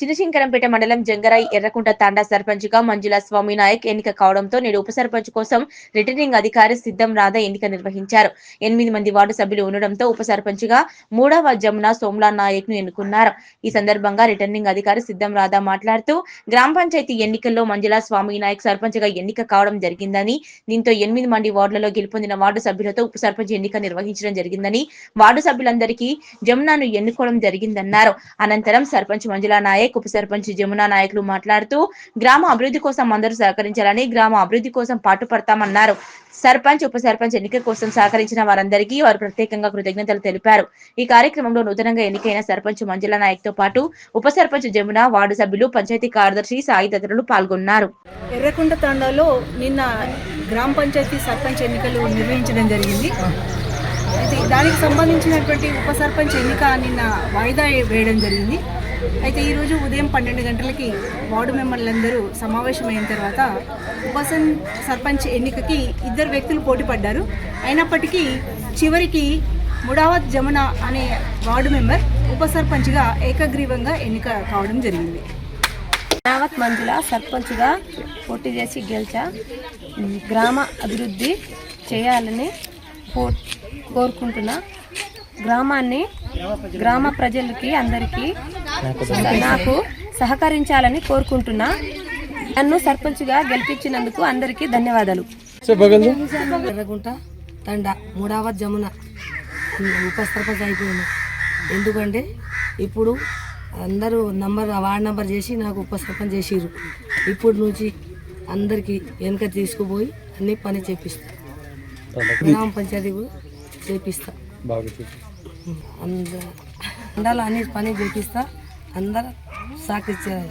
చినశంకరంపేట మండలం జంగరాయి ఎర్రకుంట తాండా సర్పంచ్గా మంజుల స్వామి నాయక్ ఎన్నిక కావడంతో నేడు ఉప సర్పంచ్ కోసం రిటర్నింగ్ అధికారి సిద్ధం రాధా ఎన్నిక నిర్వహించారు. 8 మంది వార్డు సభ్యులు ఉండడంతో ఉప సర్పంచ్గా 3వ జమున సోమ్లా నాయక్ ను ఎన్నుకున్నారు. ఈ సందర్భంగా రిటర్నింగ్ అధికారి సిద్ధం రాధా మాట్లాడుతూ గ్రామ పంచాయతీ ఎన్నికల్లో మంజుల స్వామి నాయక్ సర్పంచ్గా ఎన్నిక కావడం జరిగిందని, దీంతో 8 మంది వార్డులలో గెలుపొందిన వార్డు సభ్యులతో ఉప సర్పంచ్ ఎన్నిక నిర్వహించడం జరిగిందని, వార్డు సభ్యులందరికీ జమునాను ఎన్నుకోవడం జరిగిందన్నారు. అనంతరం సర్పంచ్ మంజుల నాయక్, ఉప సర్పంచ్ జమునా నాయకులు మాట్లాడుతూ గ్రామ అభివృద్ధి కోసం అందరూ సహకరించాలని, గ్రామ అభివృద్ధి కోసం పాటుపడతామన్నారు. సర్పంచ్, ఉప సర్పంచ్ ఎన్నిక కోసం సహకరించిన వారందరికీ వారు ప్రత్యేకంగా కృతజ్ఞతలు తెలిపారు. ఈ కార్యక్రమంలో నూతనంగా ఎన్నికైన సర్పంచ్ మంజుల నాయక్ తో పాటు ఉప సర్పంచ్ జమున, వార్డు సభ్యులు, పంచాయతీ కార్యదర్శి సాయి తదితరులు పాల్గొన్నారు. ఎర్రకుంట తాండాలో నిన్న గ్రామ పంచాయతీ సర్పంచ్ ఎన్నికలు నిర్వహించడం జరిగింది. దానికి సంబంధించినటువంటి ఉప సర్పంచ్ ఎన్నిక నిన్న వాయిదా వేయడం జరిగింది. అయితే ఈరోజు ఉదయం 12 గంటలకి వార్డు మెంబర్లందరూ సమావేశమైన తర్వాత ఉప సర్పంచ్ ఎన్నికకి 2 వ్యక్తులు పోటీ పడ్డారు. అయినప్పటికీ చివరికి ముడావత్ జమున అనే వార్డు మెంబర్ ఉప సర్పంచ్గా ఏకగ్రీవంగా ఎన్నిక కావడం జరిగింది. ముడావత్ మంజుల సర్పంచ్గా పోటీ చేసి గెలిచా. గ్రామ అభివృద్ధి చేయాలని కోరుకుంటున్నా. గ్రామ ప్రజలకి అందరికీ నాకు సహకరించాలని కోరుకుంటున్నా. నన్ను సర్పంచ్గా గెలిపించినందుకు అందరికీ ధన్యవాదాలు. ఎర్రకుంట తండా ముడావత్ జమున ఉప సర్పంచ్ అయిపోయింది. ఎందుకంటే ఇప్పుడు అందరూ వార్డ్ నంబర్ చేసి నాకు ఉప సర్పంచ్ చేసిర్రు. ఇప్పుడు నుంచి అందరికీ వెనక తీసుకుపోయి అన్ని పని చేపిస్తా. గ్రామ పంచాయతీ చేపిస్తా. అందరూ అన్ని పని చేపిస్తా. అందరూ సహకరించారు.